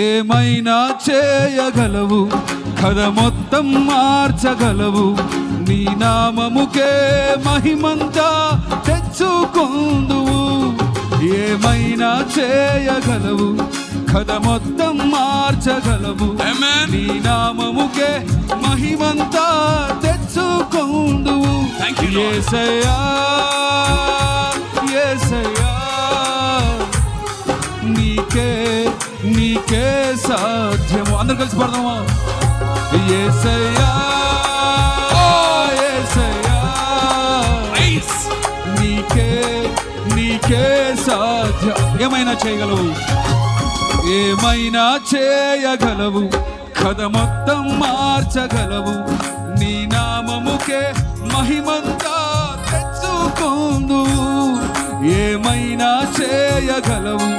ఏమైనా చేయగలవు, కథ మొత్తం మార్చగలవు. నీ నామముకే మహిమంతా తెచ్చుకొందువు. ఏమైనా చేయగలవు, కథ మొత్తం మార్చగలవు. నీ నామముకే మహిమంతా తెచ్చుకొందువు. యేసయ్యా యేసయ్యా, నీకే సాధ్యము. అందరు కలిసి పడదామా? యేసయ్యా యేసయ్యా, నీకే సాధ్యం. ఏమైనా చేయగలవు, ఏమైనా చేయగలవు, కథ మొత్తం మార్చగలవు. నీ నామముకే మహిమంతా తెచ్చుకొందువు. ఏమైనా చేయగలవు,